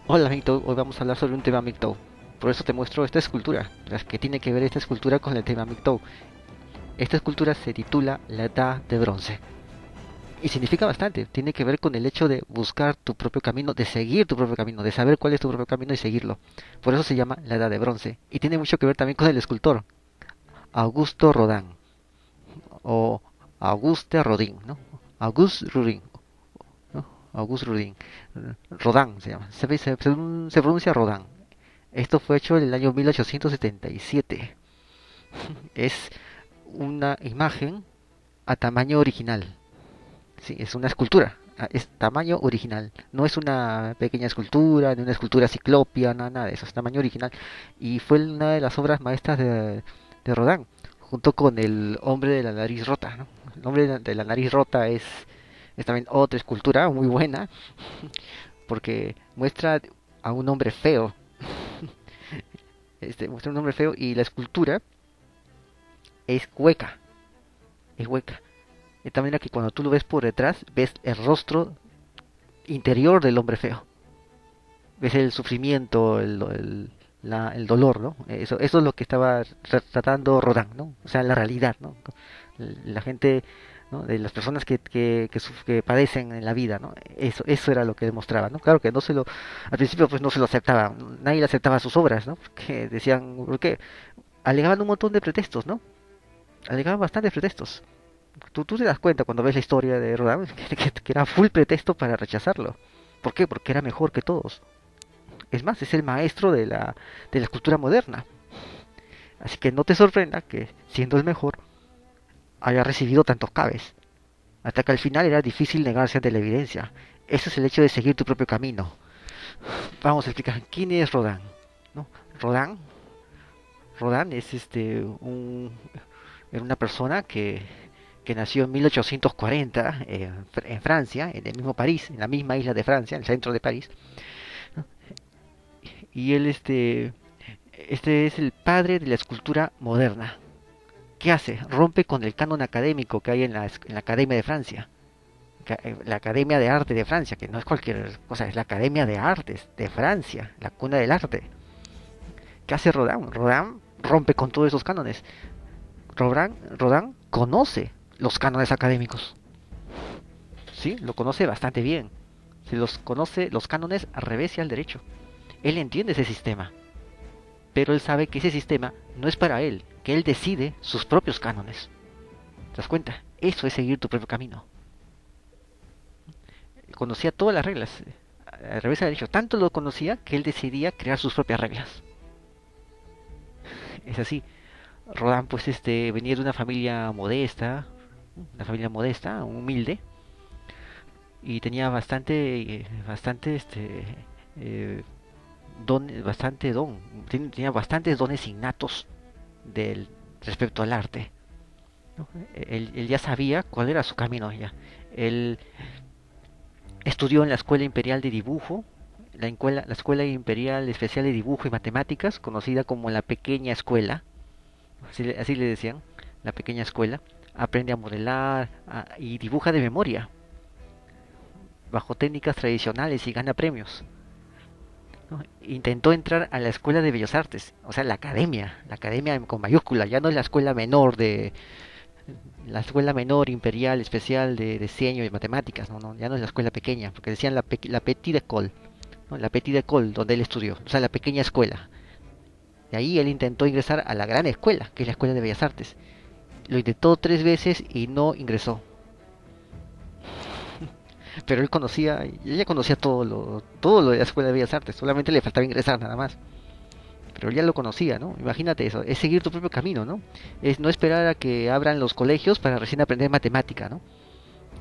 Hola, Mito, hoy vamos a hablar sobre un tema MGTOW. Por eso te muestro esta escultura, las que tiene que ver esta escultura con el tema MGTOW. Esta escultura se titula La Edad de Bronce. Y significa bastante, tiene que ver con el hecho de buscar tu propio camino, de seguir tu propio camino, de saber cuál es tu propio camino y seguirlo. Por eso se llama La Edad de Bronce. Y tiene mucho que ver también con el escultor, Augusto Rodin, o Auguste Rodin, ¿no? Auguste Rodin, ¿no? Auguste Rodin. Rodin se llama, se pronuncia Rodin. Esto fue hecho en el año 1877. Es una imagen a tamaño original. Sí, es una escultura. Es tamaño original. No es una pequeña escultura, ni una escultura ciclopia, nada de eso. Es tamaño original. Y fue una de las obras maestras de Rodin, junto con el hombre de la nariz rota, ¿no? El hombre de la nariz rota es también otra escultura muy buena, porque muestra a un hombre feo. Muestra un hombre feo y la escultura es hueca, es hueca. De tal manera que cuando tú lo ves por detrás, ves el rostro interior del hombre feo. Ves el sufrimiento, el dolor, ¿no? Eso es lo que estaba tratando Rodin, ¿no? O sea, la realidad, ¿no? La gente, ¿no? De las personas que padecen en la vida, ¿no? Eso era lo que demostraba, ¿no? Claro que al principio pues no se lo aceptaba, nadie le aceptaba sus obras, ¿no? Porque decían, ¿por qué? Alegaban un montón de pretextos, ¿no? Alegaban bastantes pretextos. Tú te das cuenta cuando ves la historia de Rodin que era full pretexto para rechazarlo. ¿Por qué? Porque era mejor que todos. Es más, es el maestro de la escultura moderna. Así que no te sorprenda que, siendo el mejor, haya recibido tantos cabes. Hasta que al final era difícil negarse ante la evidencia. Eso es el hecho de seguir tu propio camino. Vamos a explicar quién es Rodin, ¿no? Rodin, Rodin es era una persona que nació en 1840 en Francia, en el mismo París, en la misma isla de Francia, en el centro de París, ¿no? Y él este es el padre de la escultura moderna. ¿Qué hace? Rompe con el canon académico que hay en la Academia de Francia, la Academia de Arte de Francia, que no es cualquier cosa, es la Academia de Artes de Francia, la cuna del arte. ¿Qué hace Rodin? Rodin rompe con todos esos cánones. Rodin conoce los cánones académicos, ¿sí? Lo conoce bastante bien. Se los conoce los cánones al revés y al derecho. Él entiende ese sistema, pero él sabe que ese sistema no es para él, que él decide sus propios cánones. ¿Te das cuenta? Eso es seguir tu propio camino. Conocía todas las reglas, al revés y al derecho. Tanto lo conocía que él decidía crear sus propias reglas. Es así. Rodin pues venía de una familia modesta, humilde, y tenía bastante eh, bastante don, tenía bastantes dones innatos del respecto al arte, ¿no? Él ya sabía cuál era su camino ya. Él estudió en la Escuela Imperial de Dibujo, la Escuela Imperial Especial de Dibujo y Matemáticas, conocida como la Pequeña Escuela, así le decían, la Pequeña Escuela. Aprende a modelar y dibuja de memoria, bajo técnicas tradicionales y gana premios, ¿no? Intentó entrar a la Escuela de Bellas Artes, o sea, la academia con mayúscula, ya no es la escuela menor imperial especial de diseño y matemáticas, no, no, ya no es la escuela pequeña, porque decían la Petite École, ¿no? La Petite École, donde él estudió, o sea, la pequeña escuela. De ahí él intentó ingresar a la gran escuela, que es la Escuela de Bellas Artes. Lo intentó 3 veces y no ingresó. Pero ella conocía todo lo de la Escuela de Bellas Artes, solamente le faltaba ingresar nada más. Pero él ya lo conocía, ¿no? Imagínate eso, es seguir tu propio camino, ¿no? Es no esperar a que abran los colegios para recién aprender matemática, ¿no?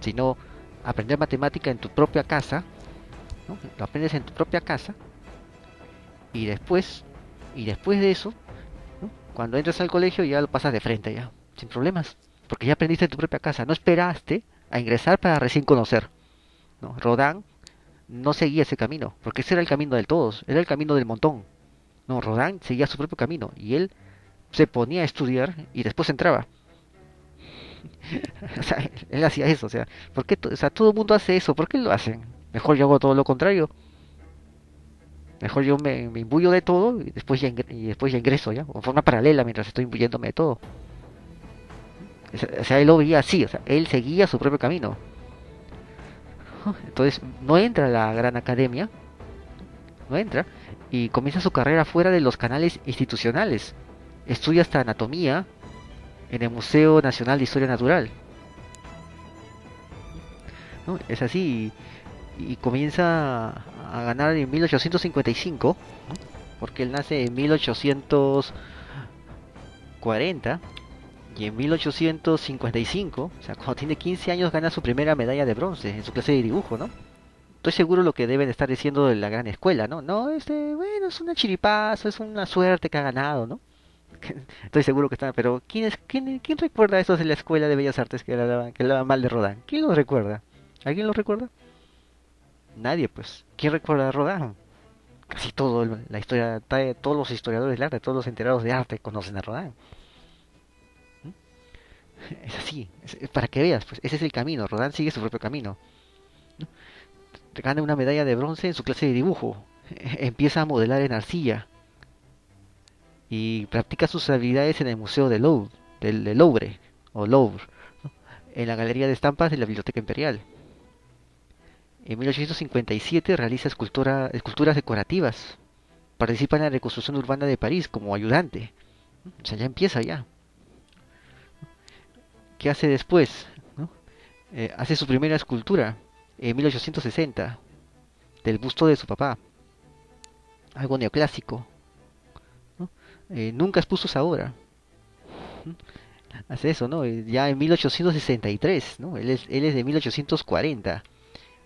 Sino aprender matemática en tu propia casa, ¿no? Lo aprendes en tu propia casa y después de eso, ¿no? Cuando entras al colegio ya lo pasas de frente ya, sin problemas, porque ya aprendiste en tu propia casa, no esperaste a ingresar para recién conocer, ¿no? Rodin no seguía ese camino, porque ese era el camino de todos, era el camino del montón. No, Rodin seguía su propio camino y él se ponía a estudiar y después entraba. O sea, él hacía eso, o sea, ¿por qué o sea, todo el mundo hace eso? ¿Por qué lo hacen? Mejor yo hago todo lo contrario. Mejor yo me imbuyo de todo y después y después ya ingreso ya, de forma paralela mientras estoy imbuyéndome de todo. O sea, él lo veía así, o sea, él seguía su propio camino. Entonces no entra a la gran academia, no entra, y comienza su carrera fuera de los canales institucionales. Estudia hasta anatomía en el Museo Nacional de Historia Natural, ¿no? Es así, y comienza a ganar en 1855, ¿no? Porque él nace en 1840 y en 1855, o sea, cuando tiene 15 años, gana su primera medalla de bronce en su clase de dibujo, ¿no? Estoy seguro lo que deben estar diciendo de la gran escuela, ¿no? No, bueno, es una chiripazo, es una suerte que ha ganado, ¿no? Estoy seguro que está, pero ¿quién recuerda eso de la escuela de Bellas Artes que hablaban mal de Rodin? ¿Quién lo recuerda? ¿Alguien lo recuerda? Nadie, pues. ¿Quién recuerda a Rodin? Casi todo la historia, todos los historiadores del arte, todos los enterados de arte conocen a Rodin. Es así, para que veas, pues ese es el camino. Rodin sigue su propio camino. Gana una medalla de bronce en su clase de dibujo. Empieza a modelar en arcilla y practica sus habilidades en el Museo del Louvre, o Louvre, ¿no? En la Galería de Estampas de la Biblioteca Imperial. En 1857 realiza esculturas decorativas. Participa en la reconstrucción urbana de París como ayudante. O sea, ya empieza ya. ¿Qué hace después? ¿No? Hace su primera escultura en 1860 del busto de su papá, algo neoclásico, ¿no? Nunca expuso esa obra. ¿No? Hace eso, ¿no? Ya en 1863, ¿no? Él es de 1840.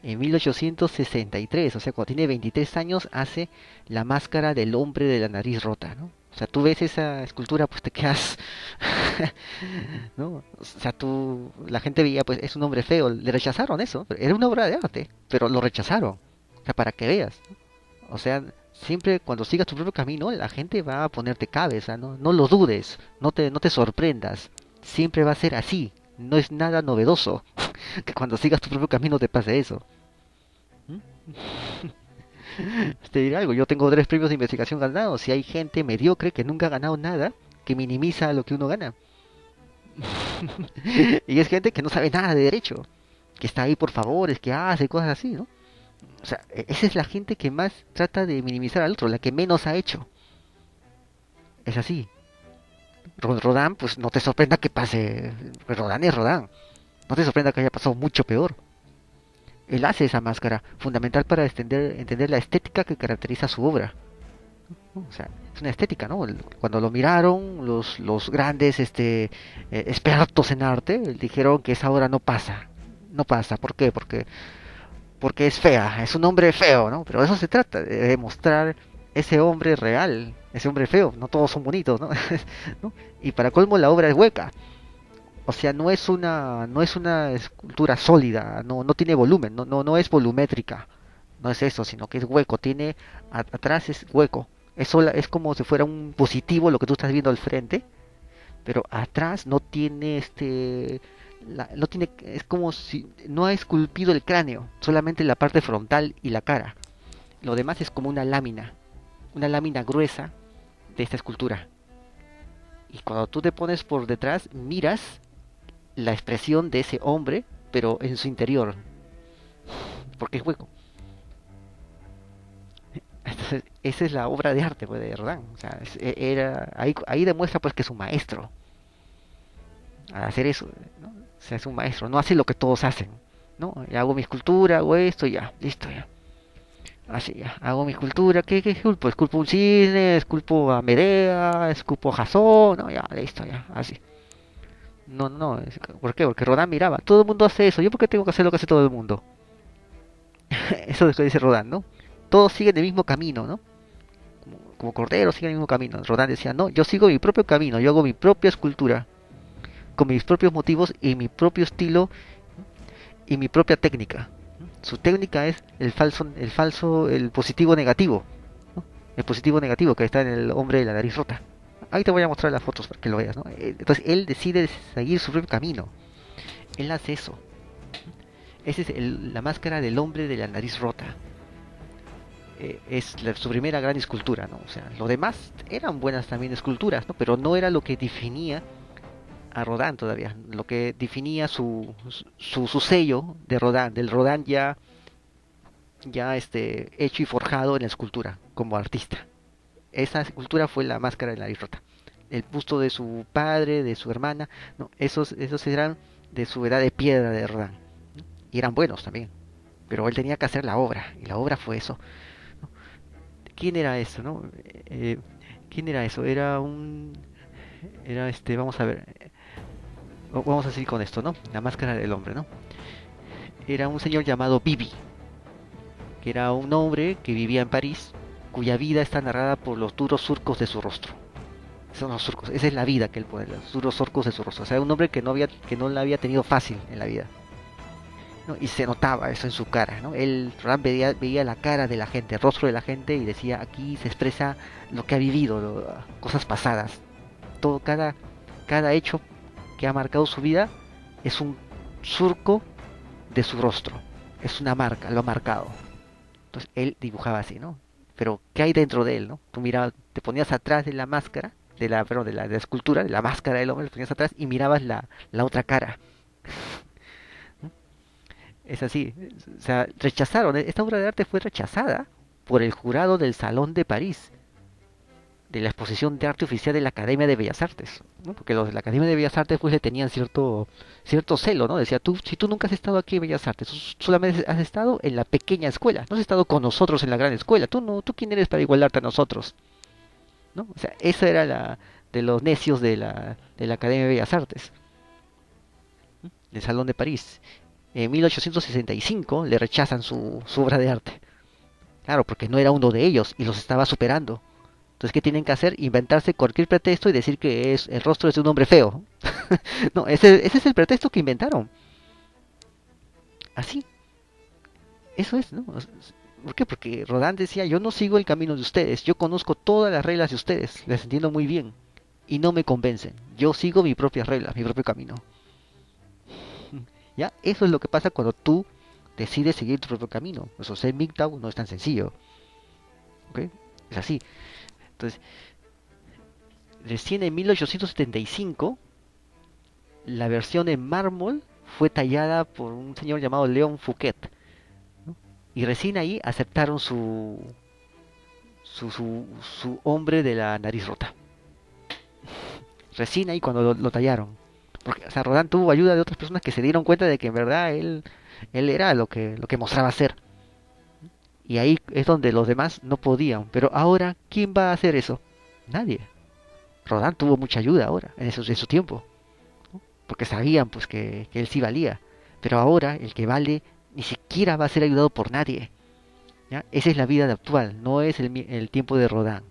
En 1863, o sea, cuando tiene 23 años, hace la máscara del hombre de la nariz rota, ¿no? O sea, tú ves esa escultura, pues te quedas, ¿no? O sea, la gente veía, pues es un hombre feo, le rechazaron eso, era una obra de arte, pero lo rechazaron, o sea, para que veas, ¿no? O sea, siempre cuando sigas tu propio camino, la gente va a ponerte cabeza, ¿no? No lo dudes, no te sorprendas, siempre va a ser así, no es nada novedoso que cuando sigas tu propio camino te pase eso. ¿Mm? Te diré algo, yo tengo 3 premios de investigación ganados y hay gente mediocre que nunca ha ganado nada, que minimiza lo que uno gana. Y es gente que no sabe nada de derecho, que está ahí por favores, que hace cosas así, ¿no? O sea, esa es la gente que más trata de minimizar al otro, la que menos ha hecho. Es así. Rodán, pues no te sorprenda que pase. Rodán es Rodán. No te sorprenda que haya pasado mucho peor. Él hace esa máscara, fundamental para entender la estética que caracteriza su obra. O sea, es una estética, ¿no? Cuando lo miraron, los grandes expertos en arte dijeron que esa obra no pasa. No pasa, ¿por qué? Porque es fea, es un hombre feo, ¿no? Pero eso se trata, de mostrar ese hombre real, ese hombre feo, no todos son bonitos, ¿no? ¿No? Y para colmo la obra es hueca. O sea, no es una escultura sólida, no tiene volumen, no es volumétrica, no es eso, sino que es hueco, atrás es hueco, es como si fuera un positivo lo que tú estás viendo al frente, pero atrás no tiene no tiene, es como si no ha esculpido el cráneo, solamente la parte frontal y la cara. Lo demás es como una lámina gruesa de esta escultura. Y cuando tú te pones por detrás, miras la expresión de ese hombre, pero en su interior, porque es hueco. Entonces, esa es la obra de arte, pues, de Rodin. O sea, ahí demuestra pues que es un maestro al hacer eso, ¿no? O sea, es un maestro, no hace lo que todos hacen, ¿no? Ya hago mi escultura, hago esto, ya, listo, ya. Así, ya, hago mi escultura, ¿qué esculpo? Esculpo un cisne, esculpo a Medea, esculpo a Jasón, no, ya, listo, ya, así. No, no, ¿por qué? Porque Rodin miraba, todo el mundo hace eso, ¿yo por qué tengo que hacer lo que hace todo el mundo? Eso es lo que dice Rodin, ¿no? Todos siguen el mismo camino, ¿no? Como Cordero siguen el mismo camino. Rodin decía, no, yo sigo mi propio camino, yo hago mi propia escultura, con mis propios motivos y mi propio estilo y mi propia técnica. Su técnica es el positivo negativo, ¿no? El positivo negativo que está en el hombre de la nariz rota. Ahí te voy a mostrar las fotos para que lo veas, ¿no? Entonces él decide seguir su propio camino. Él hace eso. Esa es la máscara del hombre de la nariz rota. su primera gran escultura, ¿no? O sea, lo demás eran buenas también esculturas, ¿no? Pero no era lo que definía a Rodin todavía, lo que definía su sello de Rodin, del Rodin ya hecho y forjado en la escultura como artista. Esa escultura fue la máscara de la nariz rota. El busto de su padre, de su hermana, no, esos eran de su edad de piedra de Rodin, ¿no? Y eran buenos también, pero él tenía que hacer la obra, y la obra fue eso, ¿no? ¿Quién era eso, no? ¿Quién era eso? Vamos a ver, vamos a seguir con esto, ¿no? La máscara del hombre, ¿no? Era un señor llamado Bibi, que era un hombre que vivía en París, cuya vida está narrada por los duros surcos de su rostro. Son los surcos, esa es la vida que él pone, los duros surcos de su rostro. O sea, un hombre que no la había tenido fácil en la vida, ¿no? Y se notaba eso en su cara, ¿no? Él veía la cara de la gente, el rostro de la gente y decía, aquí se expresa lo que ha vivido, cosas pasadas. Todo, cada hecho que ha marcado su vida es un surco de su rostro, es una marca, lo ha marcado. Entonces él dibujaba así, ¿no? Pero ¿qué hay dentro de él, no? Tú mirabas, te ponías atrás de la máscara, perdón, de la escultura, de la máscara del hombre, te ponías atrás y mirabas la otra cara. Es así. O sea, rechazaron, esta obra de arte fue rechazada por el jurado del Salón de París, de la exposición de arte oficial de la Academia de Bellas Artes, ¿no? Porque los de la Academia de Bellas Artes pues le tenían cierto celo, ¿no? Decía, si tú nunca has estado aquí en Bellas Artes, tú solamente has estado en la pequeña escuela, no has estado con nosotros en la gran escuela, tú no, tú quién eres para igualarte a nosotros, ¿no? O sea, esa era la de los necios de la Academia de Bellas Artes, ¿no? Del Salón de París. En 1865 le rechazan su obra de arte. Claro, porque no era uno de ellos y los estaba superando. Entonces, ¿qué tienen que hacer? Inventarse cualquier pretexto y decir que el rostro es de un hombre feo. No, ese es el pretexto que inventaron. Así, eso es, ¿no? ¿Por qué? Porque Rodin decía, yo no sigo el camino de ustedes, yo conozco todas las reglas de ustedes, las entiendo muy bien, y no me convencen. Yo sigo mis propias reglas, mi propio camino. ¿Ya? Eso es lo que pasa cuando tú decides seguir tu propio camino. Eso, ser MGTOW no es tan sencillo. ¿Ok? Es así. Entonces, recién en 1875 la versión en mármol fue tallada por un señor llamado Leon Fouquet, ¿no? Y recién ahí aceptaron su hombre de la nariz rota. Recién ahí cuando lo tallaron. Porque, o sea, Rodin tuvo ayuda de otras personas que se dieron cuenta de que en verdad él era lo que mostraba ser. Y ahí es donde los demás no podían. Pero ahora, ¿quién va a hacer eso? Nadie. Rodin tuvo mucha ayuda ahora, en su tiempo, ¿no? Porque sabían pues que él sí valía. Pero ahora el que vale ni siquiera va a ser ayudado por nadie, ¿ya? Esa es la vida actual, no es el tiempo de Rodin.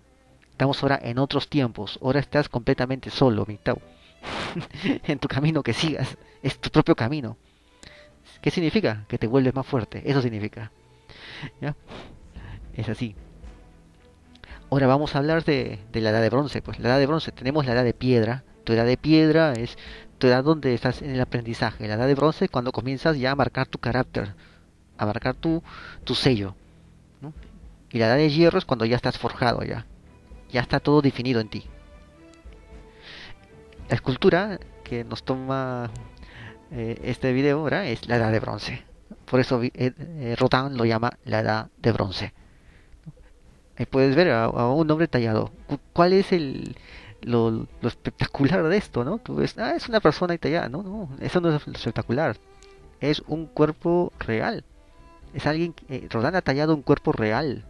Estamos ahora en otros tiempos. Ahora estás completamente solo, Mictau. En tu camino que sigas. Es tu propio camino. ¿Qué significa? Que te vuelves más fuerte. Eso significa, ¿ya? Es así. Ahora vamos a hablar de la edad de bronce. Pues la edad de bronce, tenemos la edad de piedra. Tu edad de piedra es tu edad donde estás en el aprendizaje. La edad de bronce es cuando comienzas ya a marcar tu carácter, a marcar tu sello, ¿no? Y la edad de hierro es cuando ya estás forjado, ya está todo definido en ti. La escultura que nos toma este video ahora es la edad de bronce. Por eso Rodin lo llama la edad de bronce. Ahí puedes ver a un hombre tallado. ¿Cuál es lo espectacular de esto, no? Tú ves, es una persona ahí tallada. No, no, eso no es lo espectacular. Es un cuerpo real. Es alguien, Rodin ha tallado un cuerpo real.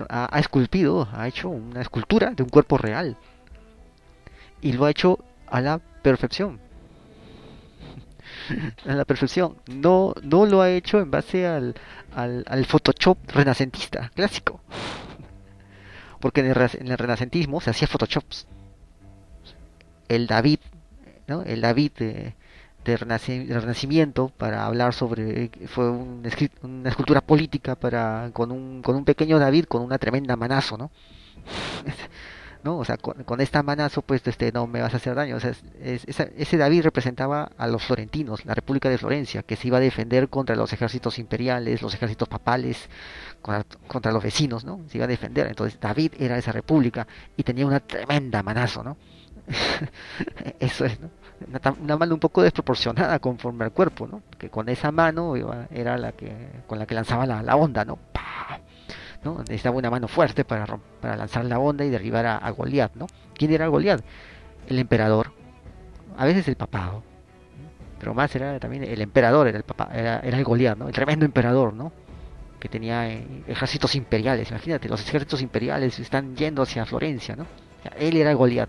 Ha esculpido, ha hecho una escultura de un cuerpo real. Y lo ha hecho a la perfección. A la perfección. No, no lo ha hecho en base al Photoshop renacentista, clásico. Porque en el renacentismo se hacía Photoshops. El David, ¿no? El David de Renacimiento, para hablar sobre, fue una escultura política con un pequeño David con una tremenda manazo, ¿no? ¿no? O sea, con esta manazo, pues, no me vas a hacer daño. O sea, ese David representaba a los florentinos, la República de Florencia, que se iba a defender contra los ejércitos imperiales, los ejércitos papales, contra los vecinos, ¿no? Se iba a defender. Entonces, David era esa república y tenía una tremenda manazo, ¿no? Eso es, ¿no? Una mano un poco desproporcionada conforme al cuerpo, ¿no? Que con esa mano era con la que lanzaba la onda, ¿no? ¡Pah! ¿No? Necesitaba una mano fuerte para lanzar la onda y derribar a Goliat, ¿no? ¿Quién era Goliat? El emperador, a veces el papado, pero más era también el emperador, era el papá, era el Goliat, ¿no? El tremendo emperador, ¿no? Que tenía ejércitos imperiales, imagínate, los ejércitos imperiales están yendo hacia Florencia, ¿no? O sea, él era Goliat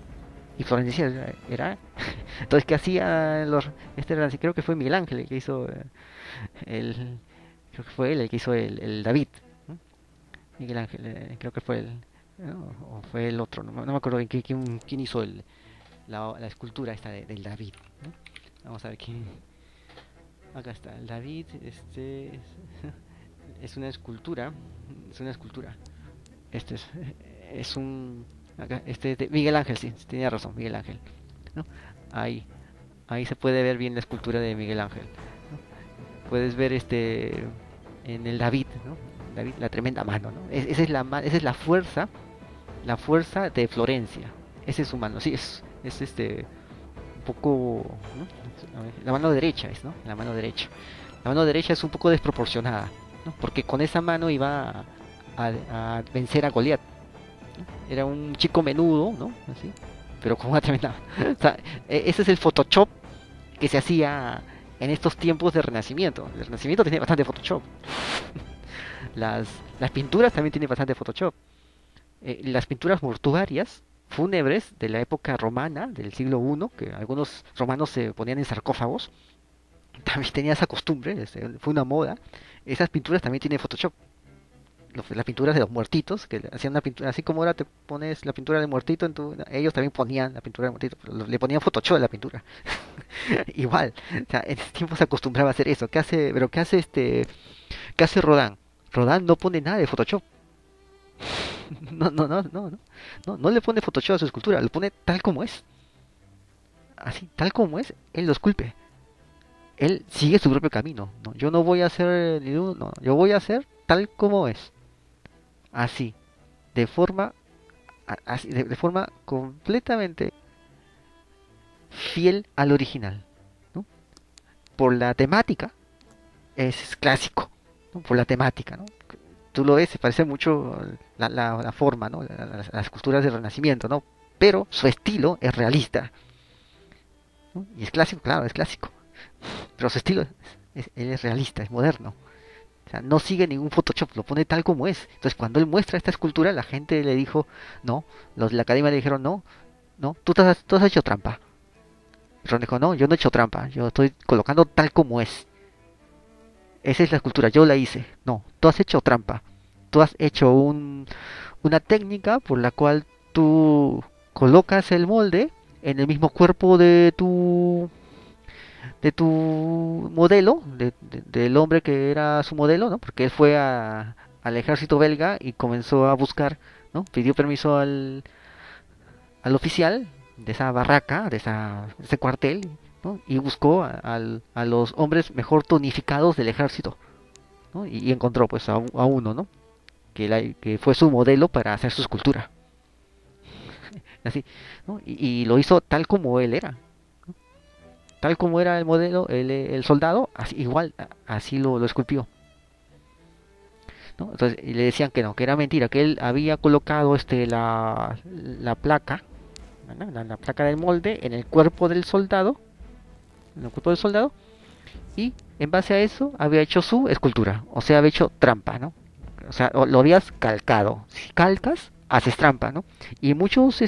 y Florencia era. Entonces, ¿qué hacía creo que fue Miguel Ángel el que hizo el creo que fue él el que hizo el David, ¿no? Miguel Ángel, creo que fue él, ¿no? O fue el otro, no me acuerdo quién hizo la escultura esta del David, ¿no? Vamos a ver quién. Acá está, el David, es una escultura, es una escultura. Este es un acá, de Miguel Ángel, sí, tenía razón, Miguel Ángel, ¿no? Ahí, ahí se puede ver bien la escultura de Miguel Ángel, ¿no? Puedes ver en el David, ¿no? David, la tremenda mano, ¿no? Esa es la fuerza de Florencia. Ese es su mano, sí, es un poco, ¿no? La mano derecha es, ¿no? La mano derecha. La mano derecha es un poco desproporcionada, ¿no? Porque con esa mano iba a vencer a Goliat, ¿no? Era un chico menudo, ¿no? Así, pero con una tremenda. O sea, ese es el Photoshop que se hacía en estos tiempos de Renacimiento. El Renacimiento tenía bastante Photoshop. Las, las pinturas también tienen bastante Photoshop. Las pinturas mortuarias fúnebres de la época romana, del siglo I, que algunos romanos se ponían en sarcófagos, también tenía esa costumbre, fue una moda. Esas pinturas también tienen Photoshop. Las pinturas de los muertitos, que hacían una pintura, así como ahora te pones la pintura del muertito, ellos también ponían la pintura del muertito, pero le ponían Photoshop a la pintura. Igual, o sea, en ese tiempo se acostumbraba a hacer eso. ¿Qué hace Rodin? Rodin no pone nada de Photoshop. No le pone Photoshop a su escultura, lo pone tal como es. Así, tal como es, él lo esculpe. Él sigue su propio camino. No, yo no voy a hacer no, yo voy a hacer tal como es. Así, de forma, de forma completamente fiel al original, ¿no? Por la temática, es clásico, ¿no? Por la temática, ¿no? Tú lo ves, se parece mucho la forma, ¿no? Las esculturas del Renacimiento, ¿no? Pero su estilo es realista, ¿no? Y es clásico, claro, es clásico. Pero su estilo él es realista, es moderno. O sea, no sigue ningún Photoshop, lo pone tal como es. Entonces, cuando él muestra esta escultura, la gente le dijo, no, los de la academia le dijeron, no, no, tú has hecho trampa. Y Ron dijo, no, yo no he hecho trampa, yo estoy colocando tal como es. Esa es la escultura, yo la hice. No, tú has hecho trampa. Tú has hecho una técnica por la cual tú colocas el molde en el mismo cuerpo de tu modelo, del hombre que era su modelo, ¿no? Porque él fue al ejército belga y comenzó a buscar, ¿no? Pidió permiso al oficial de esa barraca, de ese cuartel, ¿no? Y buscó a los hombres mejor tonificados del ejército, ¿no? Y encontró pues a uno, ¿no? Que fue su modelo para hacer su escultura. Así, ¿no? Y lo hizo tal como él era, tal como era el modelo, el soldado, así, igual, así lo esculpió, ¿no? Entonces, y le decían que no, que era mentira, que él había colocado la placa, ¿no? La placa del molde en el cuerpo del soldado, y en base a eso había hecho su escultura, o sea, había hecho trampa, ¿no? O sea, lo habías calcado. Si calcas, haces trampa, ¿no? Y muchos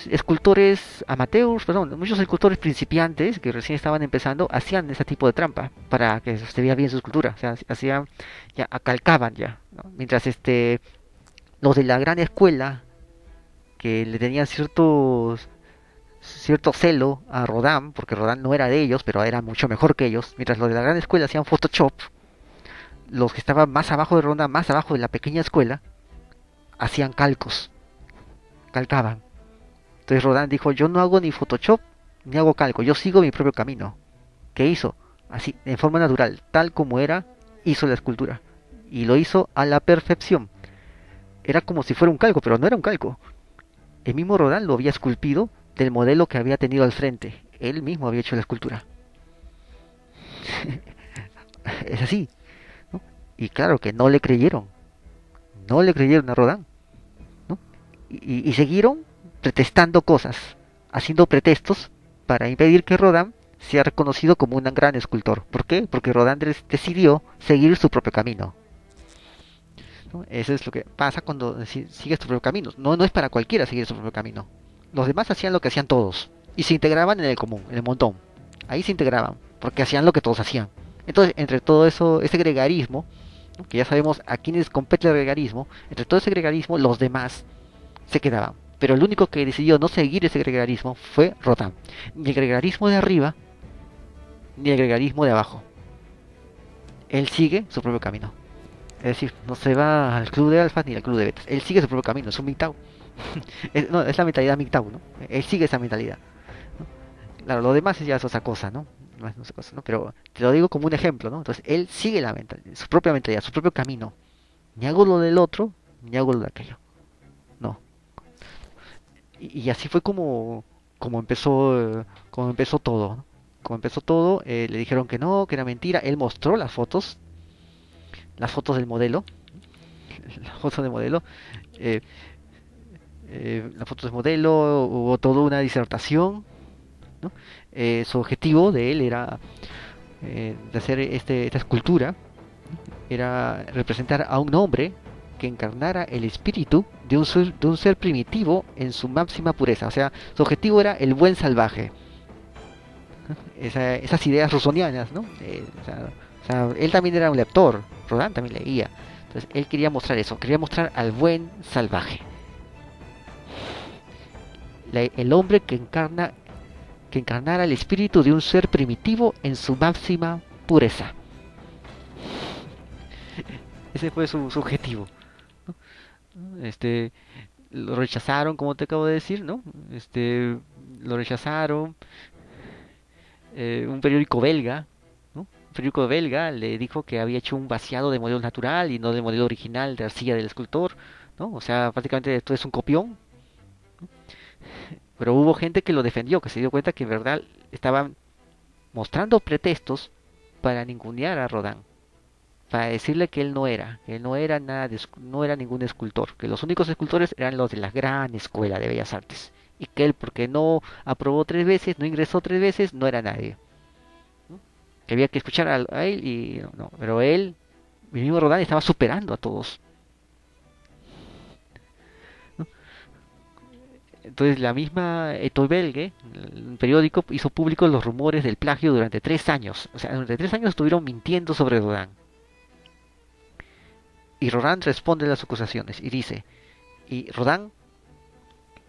escultores amateurs, perdón, muchos escultores principiantes que recién estaban empezando hacían ese tipo de trampa para que se viera bien su escultura, o sea, hacían ya calcaban ya, ¿no? Mientras los de la gran escuela que le tenían cierto celo a Rodin, porque Rodin no era de ellos, pero era mucho mejor que ellos, mientras los de la gran escuela hacían Photoshop, los que estaban más abajo de Rodin, más abajo de la pequeña escuela, hacían calcos, calcaban. Entonces Rodin dijo, yo no hago ni Photoshop ni hago calco, yo sigo mi propio camino. ¿Qué hizo? Así, en forma natural, tal como era, hizo la escultura. Y lo hizo a la perfección. Era como si fuera un calco, pero no era un calco. El mismo Rodin lo había esculpido del modelo que había tenido al frente. Él mismo había hecho la escultura. Es así, ¿no? Y claro que no le creyeron. No le creyeron a Rodin, ¿no? Y siguieron pretextando cosas, haciendo pretextos para impedir que Rodin sea reconocido como un gran escultor. ¿Por qué? Porque Rodin decidió seguir su propio camino, ¿no? Eso es lo que pasa cuando sigues tu propio camino. No, no es para cualquiera seguir su propio camino. Los demás hacían lo que hacían todos y se integraban en el común, en el montón. Ahí se integraban porque hacían lo que todos hacían. Entonces, entre todo eso, ese gregarismo, ¿no? Que ya sabemos a quiénes compete el gregarismo, entre todo ese gregarismo, los demás se quedaban. Pero el único que decidió no seguir ese gregarismo fue Rodin. Ni el gregarismo de arriba, ni el gregarismo de abajo. Él sigue su propio camino. Es decir, no se va al club de alfas ni al club de betas. Él sigue su propio camino, es un MGTOW. No, es la mentalidad MGTOW, ¿no? Él sigue esa mentalidad, ¿no? Claro, lo demás ya es otra cosa, ¿no? No es otra cosa, ¿no? Pero te lo digo como un ejemplo, ¿no? Entonces, él sigue su propia mentalidad, su propio camino. Ni hago lo del otro, ni hago lo de aquello. No. Y así fue como empezó todo, ¿no? Como empezó todo, le dijeron que no, que era mentira. Él mostró las fotos del modelo, las fotos del modelo, eh, las fotos del modelo, hubo toda una disertación, ¿no? Su objetivo de él era de hacer esta escultura, era representar a un hombre que encarnara el espíritu de un ser primitivo en su máxima pureza. O sea, su objetivo era el buen salvaje. Esas ideas rusonianas, ¿no? O sea, él también era un lector, Rodin también leía. Entonces él quería mostrar eso, quería mostrar al buen salvaje. El hombre que encarnara el espíritu de un ser primitivo en su máxima pureza. Ese fue su objetivo, ¿no? Lo rechazaron, como te acabo de decir, ¿no? Lo rechazaron. Un periódico belga, ¿no? Un periódico belga le dijo que había hecho un vaciado de modelo natural y no del modelo original de arcilla del escultor, ¿no? O sea, prácticamente esto es un copión. Pero hubo gente que lo defendió, que se dio cuenta que en verdad estaban mostrando pretextos para ningunear a Rodin, para decirle que él no era nada no era ningún escultor, que los únicos escultores eran los de la gran escuela de bellas artes, y que él, porque no aprobó 3 veces, no ingresó 3 veces, no era nadie, ¿no? Que había que escuchar a él y no, pero él, el mismo Rodin, estaba superando a todos, ¿no? Entonces la misma Etoile Belge, el periódico, hizo público los rumores del plagio durante 3 años. O sea, durante 3 años estuvieron mintiendo sobre Rodin. Y Rodin responde a las acusaciones y dice, y Rodin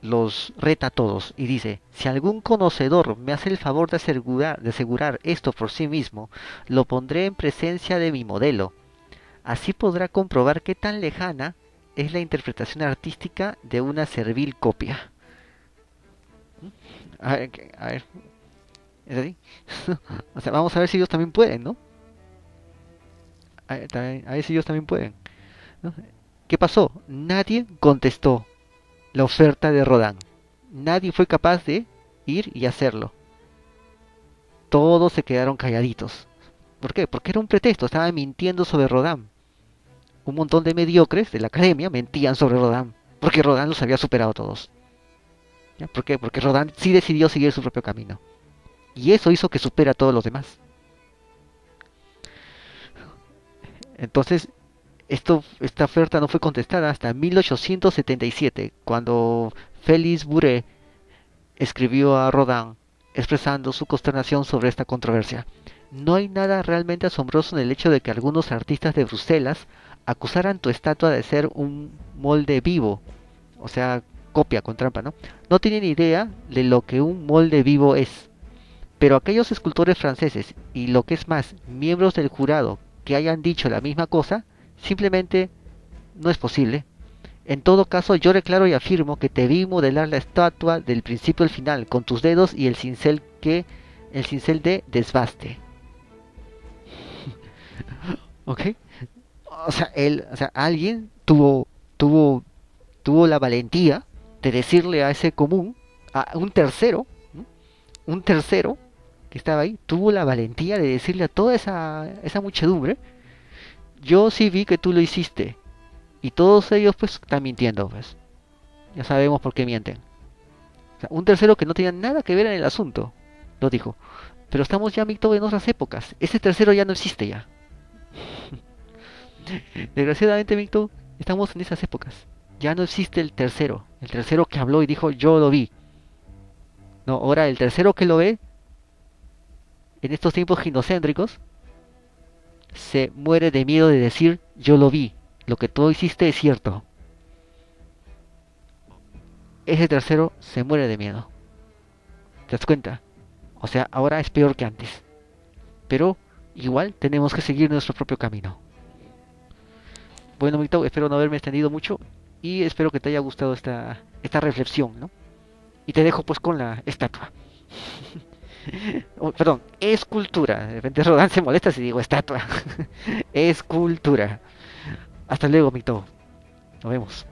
los reta a todos y dice, si algún conocedor me hace el favor de asegurar esto por sí mismo, lo pondré en presencia de mi modelo. Así podrá comprobar qué tan lejana es la interpretación artística de una servil copia. A ver, ¿es así? O sea, vamos a ver si ellos también pueden, ¿no? A ver si ellos también pueden, ¿no? ¿Qué pasó? Nadie contestó la oferta de Rodin. Nadie fue capaz de ir y hacerlo. Todos se quedaron calladitos. ¿Por qué? Porque era un pretexto, estaban mintiendo sobre Rodin. Un montón de mediocres de la academia mentían sobre Rodin, porque Rodin los había superado a todos. ¿Ya? ¿Por qué? Porque Rodin sí decidió seguir su propio camino. Y eso hizo que supera a todos los demás. Entonces, esta oferta no fue contestada hasta 1877, cuando Félix Bure escribió a Rodin expresando su consternación sobre esta controversia. No hay nada realmente asombroso en el hecho de que algunos artistas de Bruselas acusaran tu estatua de ser un molde vivo, o sea, copia con trampa, ¿no? No tienen idea de lo que un molde vivo es. Pero aquellos escultores franceses, y lo que es más, miembros del jurado, que hayan dicho la misma cosa, simplemente no es posible. En todo caso, yo declaro y afirmo que te vi modelar la estatua del principio al final, con tus dedos y el cincel de desbaste. ¿Ok? O sea, alguien tuvo, tuvo la valentía de decirle a ese común, a un tercero que estaba ahí, tuvo la valentía de decirle a toda esa muchedumbre, yo sí vi que tú lo hiciste. Y todos ellos pues están mintiendo, pues. Ya sabemos por qué mienten. O sea, un tercero que no tenía nada que ver en el asunto, lo dijo. Pero estamos ya, Mito, en otras épocas. Ese tercero ya no existe ya. Desgraciadamente, Mito, estamos en esas épocas. Ya no existe el tercero que habló y dijo yo lo vi. No, ahora el tercero que lo ve, en estos tiempos ginocéntricos, se muere de miedo de decir yo lo vi. Lo que tú hiciste es cierto. Ese tercero se muere de miedo. ¿Te das cuenta? O sea, ahora es peor que antes. Pero igual tenemos que seguir nuestro propio camino. Bueno, Mito, espero no haberme extendido mucho y espero que te haya gustado esta reflexión, ¿no? Y te dejo pues con la estatua. Oh, perdón, escultura. De repente Rodán se molesta si digo estatua. Escultura. Hasta luego, Mito. Nos vemos.